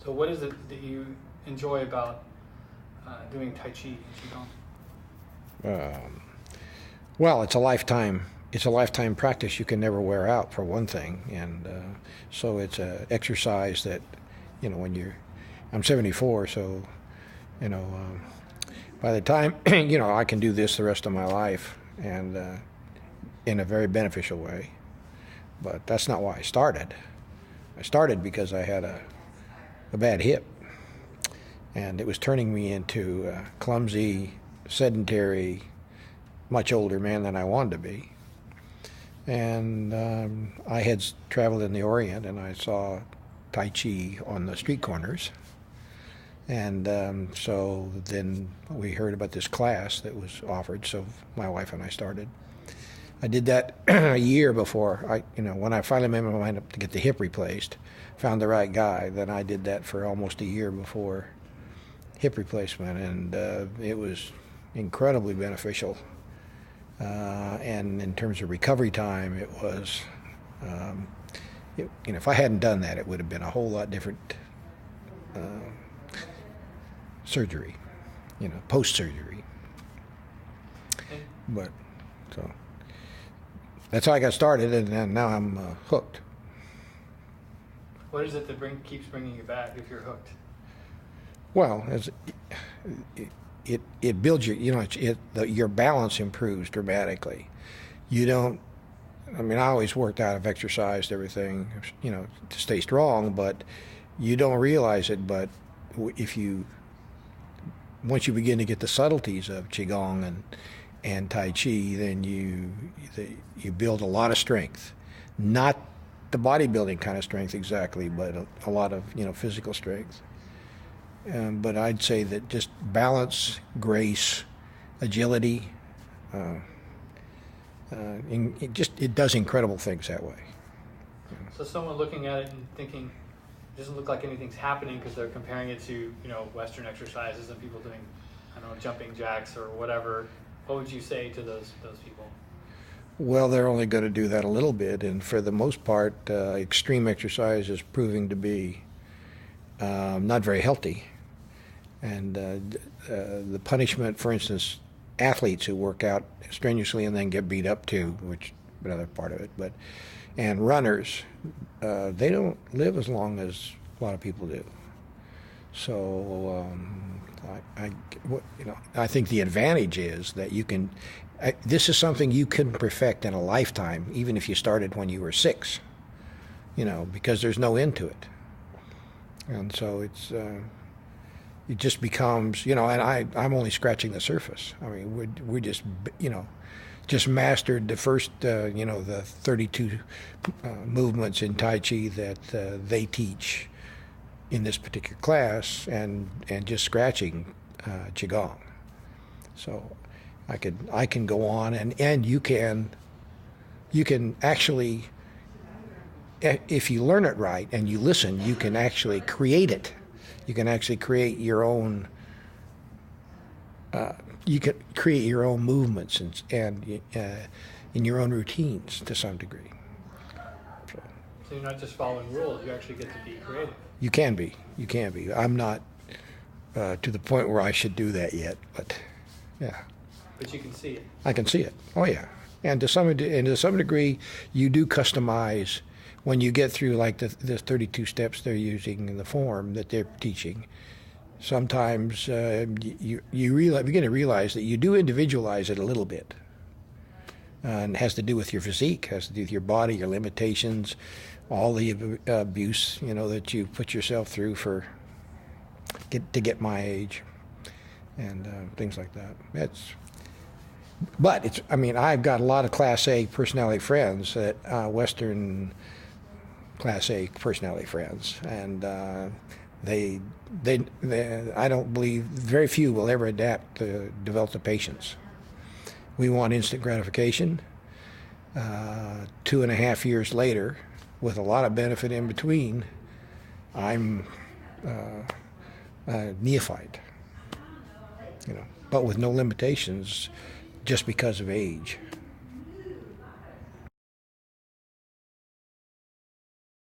So what is it that you enjoy about doing Tai Chi and Qigong? Well, it's a lifetime. It's a lifetime practice. You can never wear out, for one thing, and so it's a exercise that, I'm 74, so, by the time, I can do this the rest of my life, and in a very beneficial way. But that's not why I started. I started because I had a bad hip, and it was turning me into a clumsy, sedentary, much older man than I wanted to be. And I had traveled in the Orient, and I saw Tai Chi on the street corners. And so then we heard about this class that was offered, so my wife and I started. I did that a year before, when I finally made my mind up to get the hip replaced, found the right guy, then I did that for almost a year before hip replacement, and it was incredibly beneficial. And in terms of recovery time, it was, if I hadn't done that, it would have been a whole lot different surgery, post-surgery. But, so, that's how I got started, and now I'm hooked. What is it that keeps bringing you back if you're hooked? Well, it builds your balance improves dramatically. You don't. I always worked out, I've exercised everything, to stay strong, but you don't realize it. But once you begin to get the subtleties of Qigong and Tai Chi, then you build a lot of strength, not the bodybuilding kind of strength exactly, but a lot of physical strength. But I'd say that just balance, grace, agility, it does incredible things that way. So someone looking at it and thinking, it doesn't look like anything's happening because they're comparing it to Western exercises and people doing, jumping jacks or whatever. What would you say to those people? Well, they're only going to do that a little bit, and for the most part, extreme exercise is proving to be not very healthy. And the punishment, for instance, athletes who work out strenuously and then get beat up too, which is another part of it. And runners, they don't live as long as a lot of people do. So I think the advantage is that you can. This is something you can perfect in a lifetime, even if you started when you were 6. Because there's no end to it. And so it just becomes, and I'm only scratching the surface. We just, just mastered the first, the 32 movements in Tai Chi that they teach in this particular class, and just scratching Qigong. So I can go on, and you can actually, if you learn it right and you listen, you can actually create it. You can actually create your own. You can create your own movements and in your own routines to some degree. So you're not just following rules; you actually get to be creative. You can be. You can be. I'm not to the point where I should do that yet, but yeah. But you can see it. I can see it. Oh yeah. And to some degree, you do customize. When you get through like the 32 steps they're using in the form that they're teaching, sometimes you begin to realize that you do individualize it a little bit. And it has to do with your physique, has to do with your body, your limitations, all the abuse that you put yourself through to get my age, and things like that. But I've got a lot of Class A personality friends, Western Class A personality friends, and they I don't believe very few will ever adapt to develop the patience. We want instant gratification. 2.5 years later, with a lot of benefit in between, I'm a neophyte, but with no limitations, just because of age.